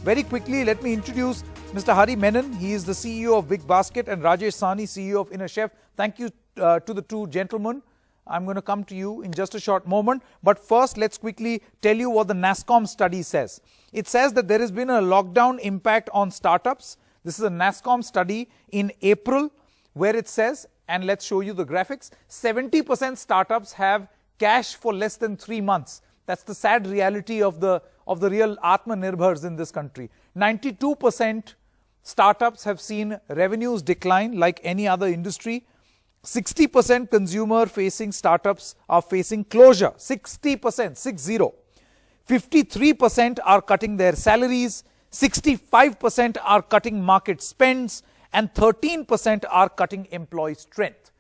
Very quickly, let me introduce Mr. Hari Menon. He is the CEO of Big Basket, and Rajesh Sahni, CEO of Inner Chef. Thank you to the two gentlemen. I'm going to come to you in just a short moment. But first, let's quickly tell you what the NASSCOM study says. It says that there has been a lockdown impact on startups. This is a NASSCOM study in April, where it says, and let's show you the graphics, 70% startups have cash for less than 3 months. That's the sad reality of the real aatmanirbhars in this country. 92% startups have seen revenues decline like any other industry. 60% consumer-facing startups are facing closure. 60%, 60. 53% are cutting their salaries. 65% are cutting market spends. And 13% are cutting employee strength.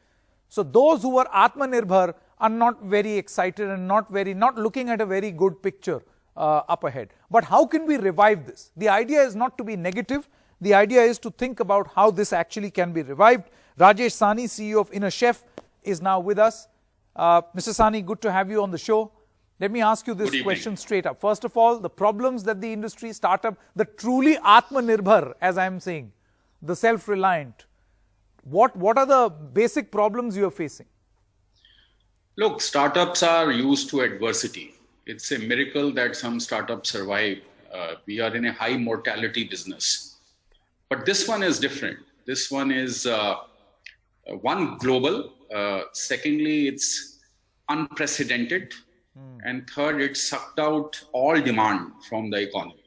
So those who are Atmanirbhar are not very excited and not looking at a very good picture up ahead. But how can we revive this? The idea is not to be negative. The idea is to think about how this actually can be revived. Rajesh Sahni, CEO of Inner Chef, is now with us. Mr. Sahni, good to have you on the show. Let me ask you this question straight up. First of all, the problems that the industry, startup, the truly Atmanirbhar, as I am saying, the self-reliant, what are the basic problems you are facing? Look, startups are used to adversity. It's a miracle that some startups survive. We are in a high mortality business. But this one is different. This one is one, global. Secondly, it's unprecedented. And third, it sucked out all demand from the economy.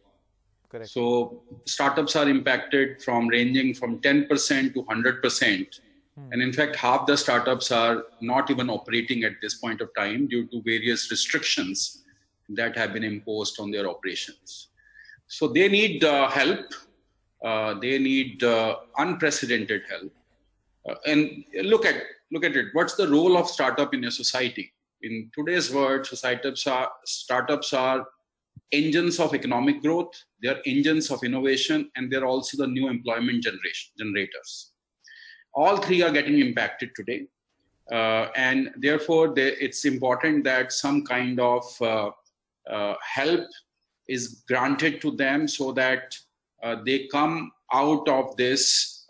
Correct. So startups are impacted from ranging from 10% to 100%. And in fact, half the startups are not even operating at this point of time due to various restrictions that have been imposed on their operations. So they need help. They need unprecedented help. And look at it. What's the role of startup in a society? In today's world, startups are engines of economic growth. They're engines of innovation, and they're also the new employment generators. All three are getting impacted today. And therefore, it's important that some kind of help is granted to them so that they come out of this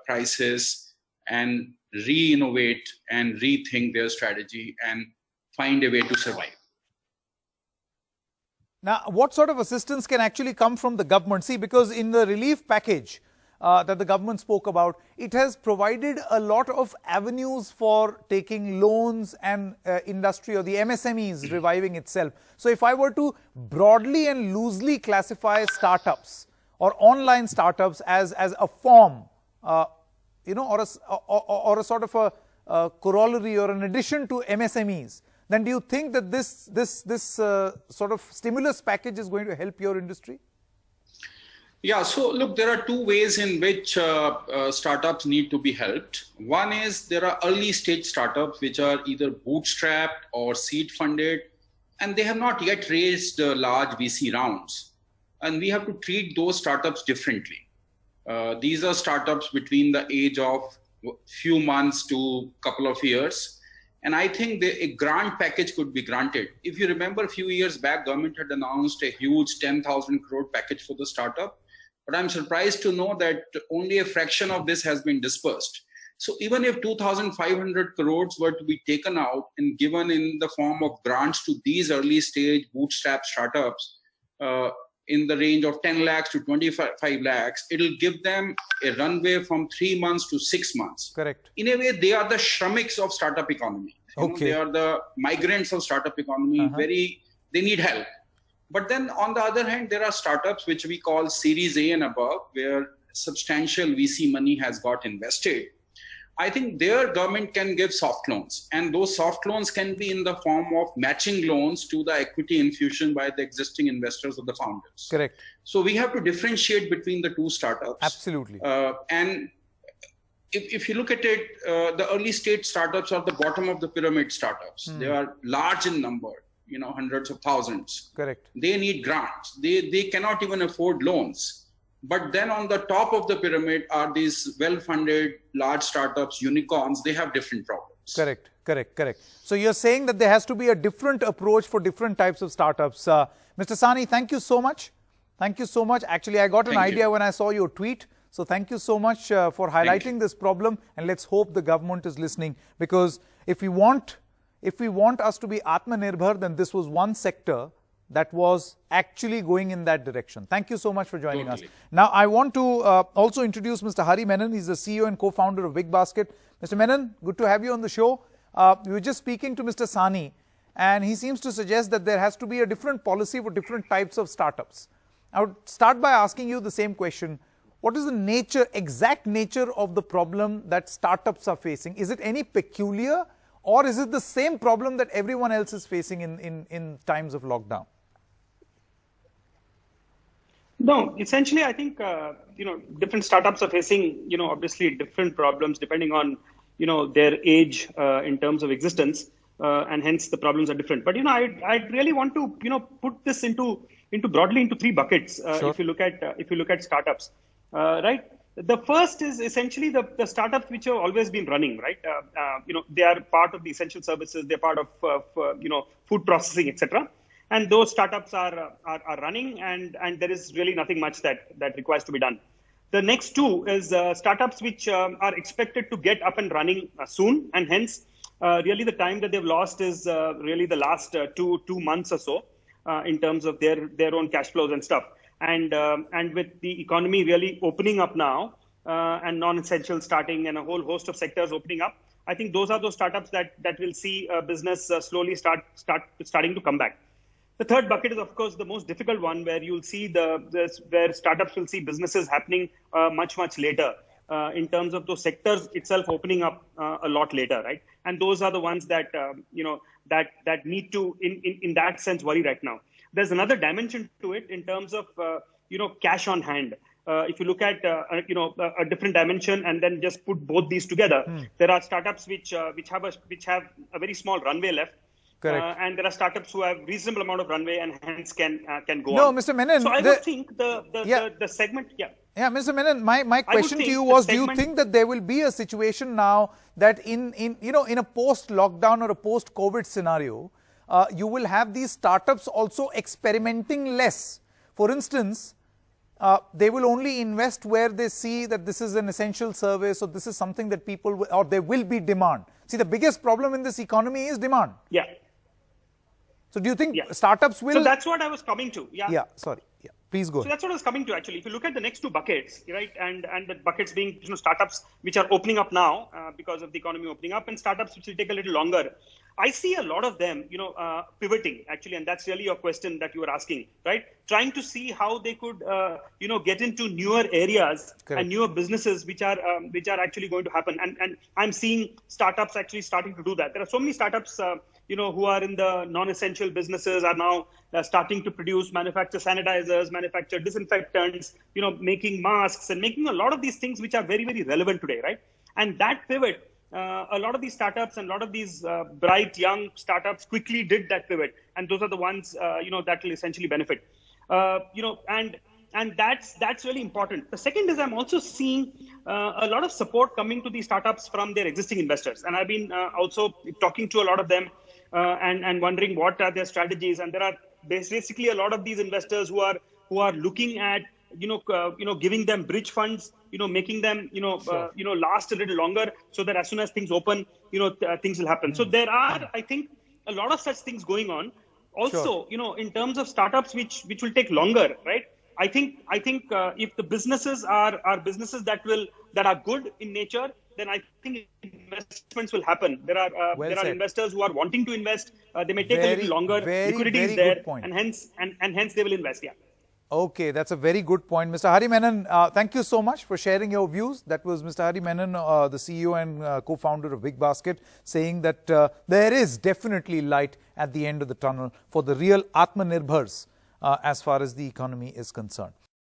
crisis and re-innovate and rethink their strategy and find a way to survive. Now, what sort of assistance can actually come from the government? See, because in the relief package that the government spoke about, it has provided a lot of avenues for taking loans and industry or the MSMEs reviving itself. So if I were to broadly and loosely classify startups or online startups as a form, or a sort of a corollary or an addition to MSMEs, then do you think that this sort of stimulus package is going to help your industry? Yeah, so look, there are two ways in which startups need to be helped. One is there are early stage startups which are either bootstrapped or seed funded, and they have not yet raised large VC rounds. And we have to treat those startups differently. These are startups between the age of few months to couple of years. And I think a grant package could be granted. If you remember, a few years back, government had announced a huge 10,000 crore package for the startup. But I'm surprised to know that only a fraction of this has been dispersed. So even if 2,500 crores were to be taken out and given in the form of grants to these early stage bootstrap startups in the range of 10 lakhs to 25 lakhs, it'll give them a runway from 3 months to 6 months. Correct. In a way, they are the shrammiks of startup economy. They are the migrants of startup economy. They need help. But then on the other hand, there are startups which we call Series A and above, where substantial VC money has got invested. I think their government can give soft loans, and those soft loans can be in the form of matching loans to the equity infusion by the existing investors of the founders. Correct. So we have to differentiate between the two startups. Absolutely. And if you look at it, the early stage startups are the bottom of the pyramid startups. They are large in number, hundreds of thousands. Correct. They need grants. They cannot even afford loans. But then on the top of the pyramid are these well-funded large startups, unicorns. They have different problems. Correct. So you're saying that there has to be a different approach for different types of startups. Mr. Sahni, thank you so much. Thank you so much. Actually, I got an idea when I saw your tweet. So thank you so much for highlighting this problem, and let's hope the government is listening, because if we want us to be Atmanirbhar, then this was one sector that was actually going in that direction. Thank you so much for joining us. Now, I want to also introduce Mr. Hari Menon. He's the CEO and co-founder of Big Basket. Mr. Menon, good to have you on the show. We were just speaking to Mr. Sani, and he seems to suggest that there has to be a different policy for different types of startups. I would start by asking you the same question. What is the exact nature of the problem that startups are facing? Is it any peculiar, or is it the same problem that everyone else is facing in times of lockdown? No, essentially, I think, different startups are facing, obviously different problems depending on, their age in terms of existence, and hence the problems are different. But, I really want to, put this into broadly into three buckets. Sure. If you look at startups, right? The first is essentially the startups which have always been running, right? They are part of the essential services. They're part of, food processing, etc. And those startups are running, and there is really nothing much that requires to be done. The next two is startups which are expected to get up and running soon, and hence really the time that they've lost is really the last two months or so in terms of their own cash flows and stuff. And with the economy really opening up now and non-essential starting and a whole host of sectors opening up, I think those are those startups that will see business slowly starting to come back. The third bucket is, of course, the most difficult one, where you'll see where startups will see businesses happening much later in terms of those sectors itself opening up a lot later, right? And those are the ones that that need to, in that sense, worry right now. There's another dimension to it in terms of cash on hand. If you look at a different dimension and then just put both these together, there are startups which have a very small runway left. Correct. And there are startups who have reasonable amount of runway and hence can go on. No, Mr. Menon. So I would think the segment, Yeah, Mr. Menon, my question to you was, do you think that there will be a situation now that in a post-lockdown or a post-COVID scenario, you will have these startups also experimenting less? For instance, they will only invest where they see that this is an essential service, or this is something that people or there will be demand. See, the biggest problem in this economy is demand. Yeah. So do you think startups will... So that's what I was coming to. Yeah, sorry. Yeah, please go. So that's what I was coming to, actually. If you look at the next two buckets, right, and the buckets being startups which are opening up now because of the economy opening up, and startups which will take a little longer, I see a lot of them, pivoting, actually, and that's really your question that you were asking, right? Trying to see how they could, get into newer areas and newer businesses which are actually going to happen. And I'm seeing startups actually starting to do that. There are so many startups, who are in the non-essential businesses are now starting to manufacture sanitizers, manufacture disinfectants, making masks and making a lot of these things which are very, very relevant today, right? And that pivot, a lot of these startups and a lot of these bright young startups quickly did that pivot, and those are the ones that will essentially benefit. And that's really important. The second is, I'm also seeing a lot of support coming to these startups from their existing investors, and I've been also talking to a lot of them and wondering what are their strategies. And there are basically a lot of these investors who are looking at giving them bridge funds, making them last a little longer, so that as soon as things open, things will happen. So there are, I think, a lot of such things going on. Also, in terms of startups which will take longer, right? I think if the businesses are businesses that are good in nature, then I think investments will happen. There are investors who are wanting to invest. They may take a little longer. Liquidity is there, and hence they will invest. Yeah. Okay, that's a very good point. Mr. Hari Menon, thank you so much for sharing your views. That was Mr. Hari Menon, the CEO and co-founder of Big Basket, saying that there is definitely light at the end of the tunnel for the real Atmanirbhars as far as the economy is concerned.